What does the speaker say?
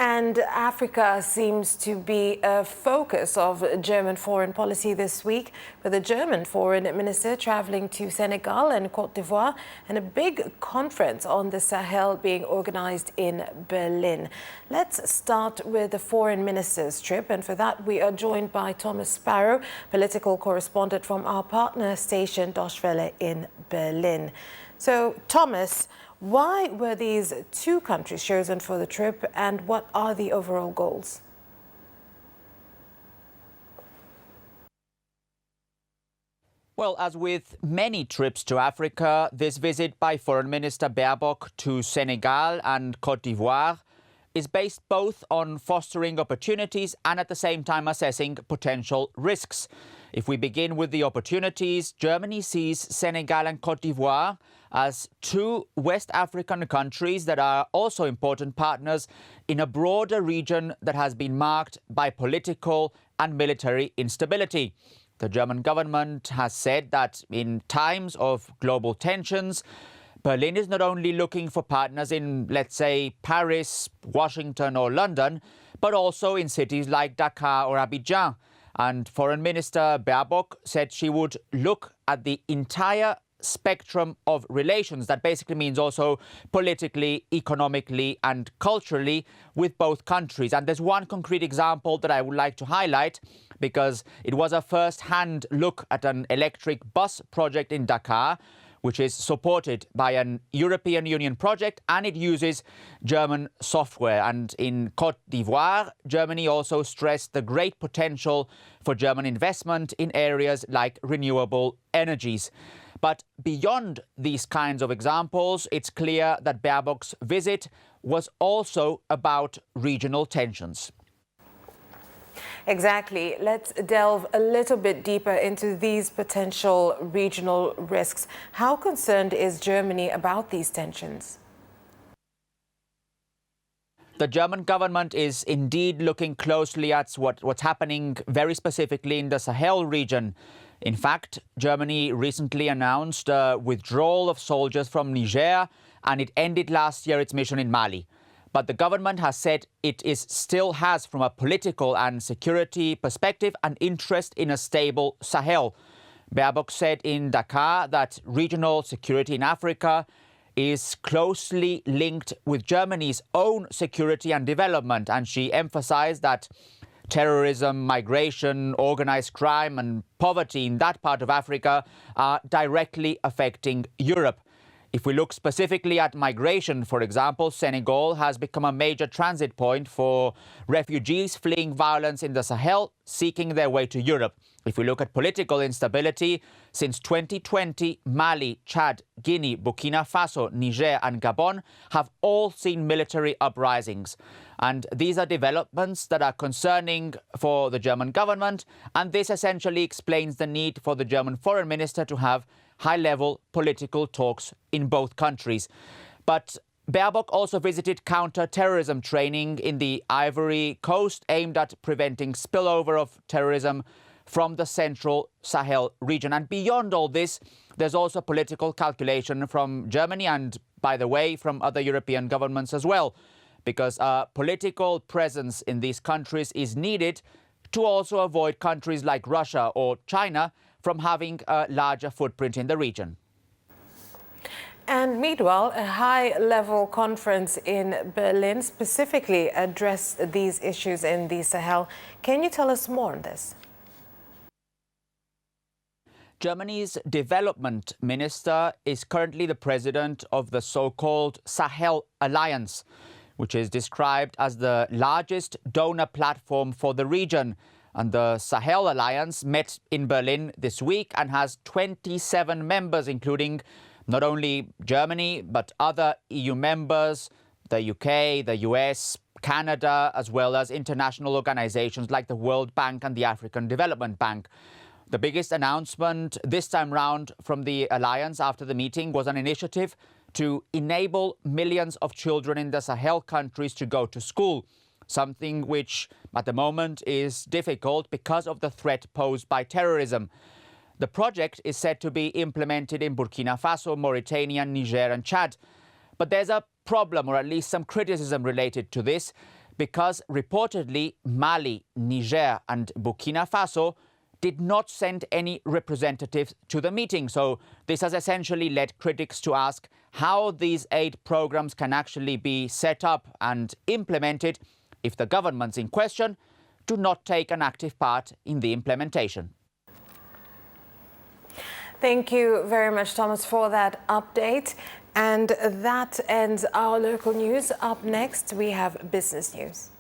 And Africa seems to be a focus of German foreign policy this week, with the German foreign minister traveling to Senegal and Cote d'Ivoire and a big conference on the Sahel being organized in Berlin. Let's start with the foreign minister's trip, and for that we are joined by Thomas Sparrow, political correspondent from our partner station Deutsche Welle in Berlin. So, Thomas, why were these two countries chosen for the trip, and what are the overall goals? Well, as with many trips to Africa, this visit by Foreign Minister Baerbock to Senegal and Cote d'Ivoire is based both on fostering opportunities and at the same time assessing potential risks. If we begin with the opportunities, Germany sees Senegal and Cote d'Ivoire as two West African countries that are also important partners in a broader region that has been marked by political and military instability. The German government has said that in times of global tensions, Berlin is not only looking for partners in, let's say, Paris, Washington or London, but also in cities like Dakar or Abidjan. And Foreign Minister Baerbock said she would look at the entire spectrum of relations. That basically means also politically, economically and culturally with both countries. And there's one concrete example that I would like to highlight, because it was a first-hand look at an electric bus project in Dakar, which is supported by an European Union project, and it uses German software. And in Cote d'Ivoire, Germany also stressed the great potential for German investment in areas like renewable energies. But beyond these kinds of examples, it's clear that Baerbock's visit was also about regional tensions. Exactly. Let's delve a little bit deeper into these potential regional risks. How concerned is Germany about these tensions? The German government is indeed looking closely at what's happening very specifically in the Sahel region. In fact, Germany recently announced a withdrawal of soldiers from Niger, and it ended last year its mission in Mali. But the government has said it still has, from a political and security perspective, an interest in a stable Sahel. Baerbock said in Dakar that regional security in Africa is closely linked with Germany's own security and development, and she emphasized that terrorism, migration, organized crime and poverty in that part of Africa are directly affecting Europe. If we look specifically at migration, for example, Senegal has become a major transit point for refugees fleeing violence in the Sahel, seeking their way to Europe. If we look at political instability, since 2020, Mali, Chad, Guinea, Burkina Faso, Niger and Gabon have all seen military uprisings. And these are developments that are concerning for the German government, and this essentially explains the need for the German foreign minister to have high-level political talks in both countries. But Baerbock also visited counter-terrorism training in the Ivory Coast, aimed at preventing spillover of terrorism from the central Sahel region. And beyond all this, there's also political calculation from Germany and, by the way, from other European governments as well, because a political presence in these countries is needed to also avoid countries like Russia or China from having a larger footprint in the region. And meanwhile, a high-level conference in Berlin specifically addressed these issues in the Sahel. Can you tell us more on this? Germany's development minister is currently the president of the so-called Sahel Alliance, which is described as the largest donor platform for the region. And the Sahel Alliance met in Berlin this week and has 27 members, including not only Germany, but other EU members, the UK, the US, Canada, as well as international organizations like the World Bank and the African Development Bank. The biggest announcement this time round from the alliance after the meeting was an initiative to enable millions of children in the Sahel countries to go to school, something which at the moment is difficult because of the threat posed by terrorism. The project is said to be implemented in Burkina Faso, Mauritania, Niger and Chad. But there's a problem, or at least some criticism related to this, because reportedly Mali, Niger and Burkina Faso did not send any representatives to the meeting. So this has essentially led critics to ask how these aid programs can actually be set up and implemented if the governments in question do not take an active part in the implementation. Thank you very much, Thomas, for that update. And that ends our local news. Up next, we have business news.